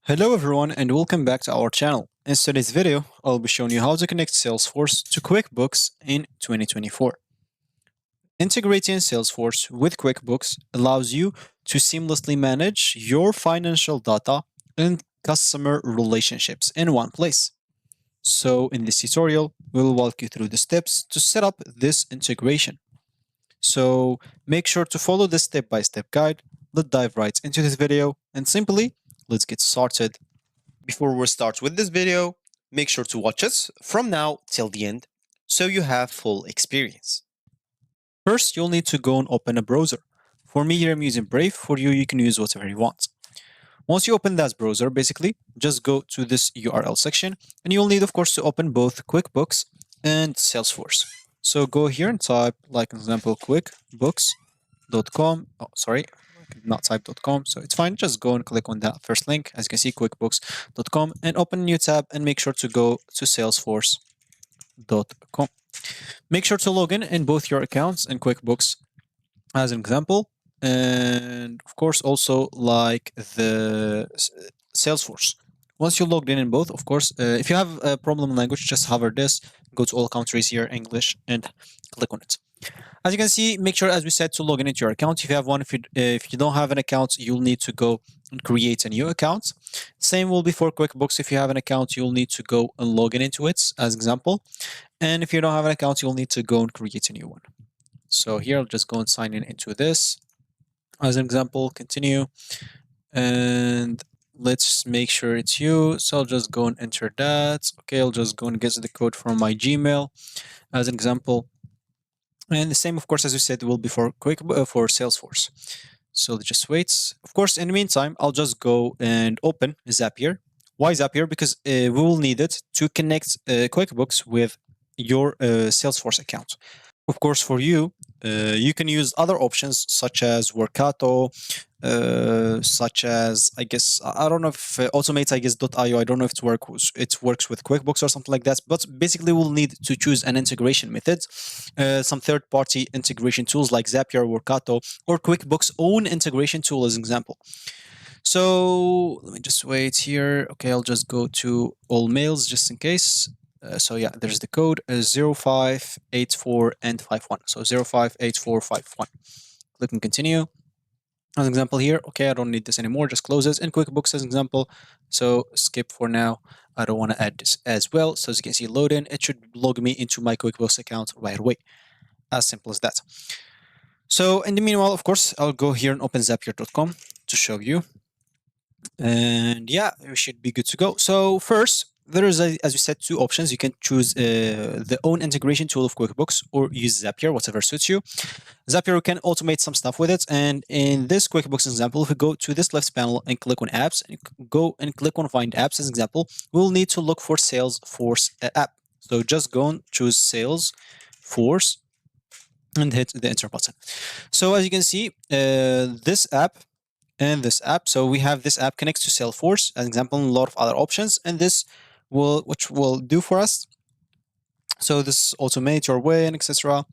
Hello everyone and welcome back to our channel. In today's video, I'll be showing you how to connect Salesforce to QuickBooks in 2024. Integrating Salesforce with QuickBooks allows you to seamlessly manage your financial data and customer relationships in one place. So in this tutorial, we'll walk you through the steps to set up this integration. So make sure to follow this step-by-step guide. Let's dive right into this video and simply let's get started. Before we start with this video, make sure to watch it from now till the end so you have full experience. First, you'll need to go and open a browser. For me here, I'm using Brave. For you, you can use whatever you want. Once you open that browser, basically, just go to this URL section and you'll need, of course, to open both QuickBooks and Salesforce. So go here and type, like an example, quickbooks.com. Oh, sorry, not type.com, so it's fine. Just go and click on that first link, as you can see, quickbooks.com, and open a new tab and make sure to go to salesforce.com. Make sure to log in both your accounts and QuickBooks as an example, and of course also like the Salesforce. Once you logged in both, of course, if you have a problem in language, just hover this, go to all countries here, English, and click on it. As you can see, make sure, as we said, to log in into your account. If you have one, if you don't have an account, you'll need to go and create a new account. Same will be for QuickBooks. If you have an account, you'll need to go and log in into it, as example. And if you don't have an account, you'll need to go and create a new one. So here, I'll just go and sign in into this. As an example, continue. And let's make sure it's you. So I'll just go and enter that. Okay, I'll just go and get the code from my Gmail, as an example. And the same, of course, as we said, will be for for Salesforce. So just wait. Of course, in the meantime, I'll just go and open Zapier. Why Zapier? Because we will need it to connect QuickBooks with your Salesforce account. Of course, for you, you can use other options such as Workato, such as, I guess, I don't know if Automate, I guess, .io, I don't know if it works with QuickBooks or something like that, but basically we'll need to choose an integration method, some third-party integration tools like Zapier, Workato, or QuickBooks' own integration tool as an example. So let me just wait here. Okay, I'll just go to all mails just in case. So yeah, there's the code 0584 and 51. So 058451. Click and continue. As an example here, okay, I don't need this anymore, just close this. And QuickBooks as an example, so skip for now. I don't want to add this as well. So as you can see, load in, it should log me into my QuickBooks account right away. As simple as that. So in the meanwhile, of course, I'll go here and open Zapier.com to show you. And yeah, we should be good to go. So first, there is, as we said, two options. You can choose the own integration tool of QuickBooks or use Zapier, whatever suits you. Zapier can automate some stuff with it. And in this QuickBooks example, if we go to this left panel and click on apps, and go and click on find apps as an example, we'll need to look for Salesforce app. So just go and choose Salesforce and hit the enter button. So as you can see, this app and this app. So we have this app connects to Salesforce, as an example, and a lot of other options. And this which will do for us. So this automate your way and etc.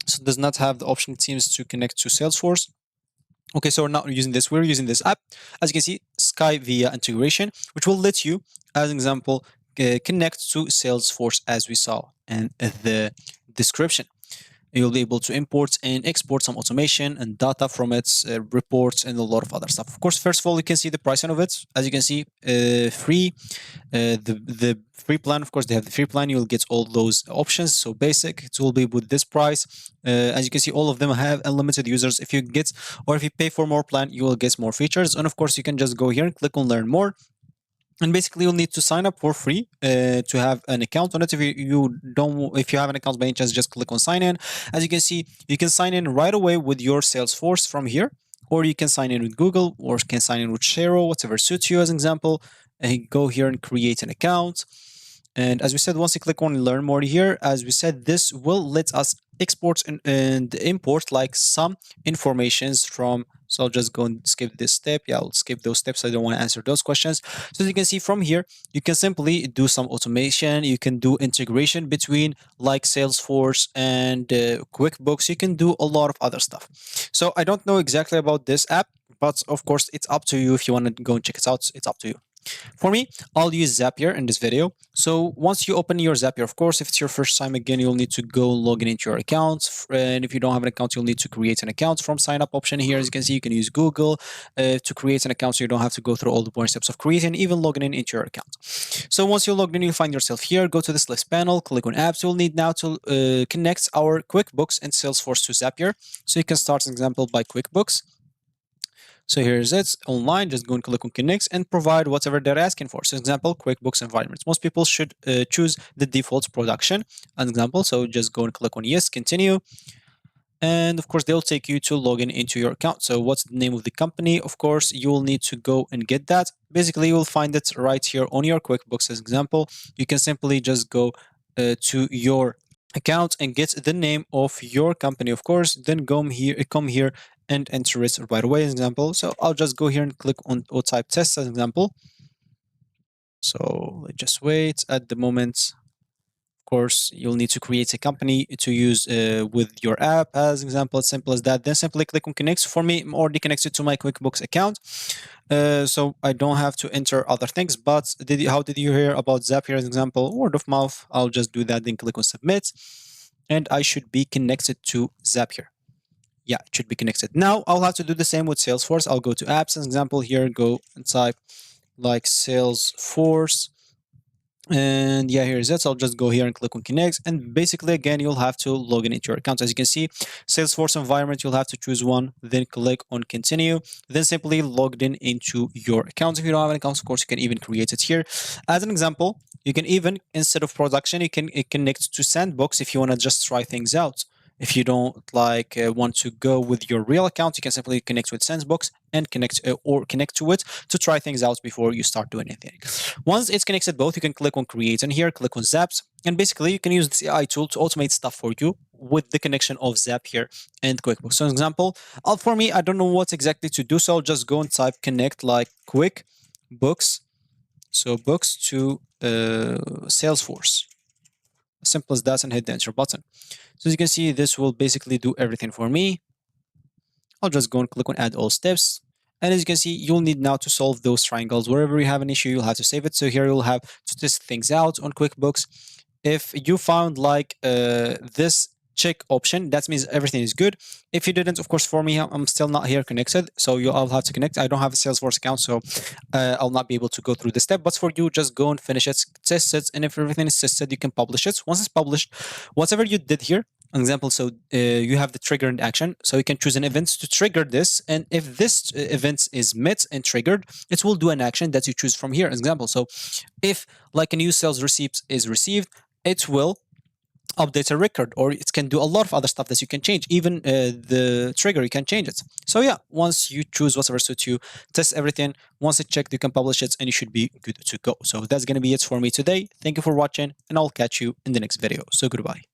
So does not have the option, it seems, to connect to Salesforce. Okay, so we're not using this. We're using this app. As you can see, Sky via integration, which will let you, as an example, connect to Salesforce, as we saw in the description. You'll be able to import and export some automation and data from its reports and a lot of other stuff. Of course, first of all, you can see the pricing of it. As you can see, free. The free plan, of course, they have the free plan. You'll get all those options. So basic, it will be with this price. As you can see, all of them have unlimited users. If you get, or if you pay for more plan, you will get more features. And of course, you can just go here and click on learn more. And basically, you'll need to sign up for free to have an account on it. If if you have an account by any chance, just click on sign in. As you can see, you can sign in right away with your Salesforce from here, or you can sign in with Google, or you can sign in with Shero, whatever suits you as an example. And go here and create an account. And as we said, once you click on learn more here, as we said, this will let us export and import like some informations from. So I'll just go and skip this step. Yeah, I'll skip those steps. I don't want to answer those questions. So as you can see from here, you can simply do some automation. You can do integration between like Salesforce and QuickBooks. You can do a lot of other stuff. So I don't know exactly about this app, but of course, it's up to you. If you want to go and check it out, it's up to you. For me, I'll use Zapier in this video. So once you open your Zapier, of course, if it's your first time again, you'll need to go log in into your account. And if you don't have an account, you'll need to create an account from sign up option here. As you can see, you can use Google to create an account so you don't have to go through all the boring steps of creating, even logging in into your account. So once you're logged in, you'll find yourself here. Go to this list panel, click on apps. You'll need now to connect our QuickBooks and Salesforce to Zapier. So you can start an example by QuickBooks. So here's it online. Just go and click on connects and provide whatever they're asking for. So example, QuickBooks environments. Most people should choose the default production. An example. So just go and click on yes, continue. And of course, they'll take you to log in into your account. So what's the name of the company? Of course, you will need to go and get that. Basically, you will find it right here on your QuickBooks as example. You can simply just go to your account and get the name of your company, of course, then come here and enter it right away as example. So I'll just go here and click on or type test as example. So just wait at the moment. Of course, you'll need to create a company to use with your app as example, as simple as that. Then simply click on connect. For me, I'm already connected to my QuickBooks account. So I don't have to enter other things, but how did you hear about Zapier as example? Word of mouth. I'll just do that, then click on submit. And I should be connected to Zapier. Yeah, it should be connected. Now I'll have to do the same with Salesforce. I'll go to apps, as example here, go and type like Salesforce. And yeah, here's it. So I'll just go here and click on connect. And basically, again, you'll have to log in into your account. As you can see, Salesforce environment, you'll have to choose one, then click on continue, then simply logged in into your account. If you don't have an account, of course, you can even create it here. As an example, you can even, instead of production, you can connect to Sandbox if you want to just try things out. If you don't want to go with your real account, you can simply connect with Sandbox and connect to it to try things out before you start doing anything. Once it's connected both, you can click on create and here, click on Zaps. And basically you can use this AI tool to automate stuff for you with the connection of Zapier and QuickBooks. So an example, for me, I don't know what exactly to do. So I'll just go and type connect like QuickBooks. So books to Salesforce. Simple as that, and hit the enter button. So as you can see, this will basically do everything for me. I'll just go and click on add all steps. And as you can see, you'll need now to solve those triangles. Wherever you have an issue, you'll have to save it. So here you'll have to test things out on QuickBooks. If you found like this check option, that means everything is good. If you didn't, of course, for me, I'm still not here connected. So I'll have to connect. I don't have a Salesforce account, so I'll not be able to go through the step. But for you, just go and finish it, test it. And if everything is tested, you can publish it. Once it's published, whatever you did here, an example, so you have the trigger and action. So you can choose an event to trigger this. And if this event is met and triggered, it will do an action that you choose from here. An example, so if like a new sales receipt is received, it will update a record, or it can do a lot of other stuff that you can change. Even the trigger, you can change it. So yeah, once you choose whatever suits you, test everything. Once it's checked, you can publish it and you should be good to go. So that's going to be it for me today. Thank you for watching, and I'll catch you in the next video. So goodbye.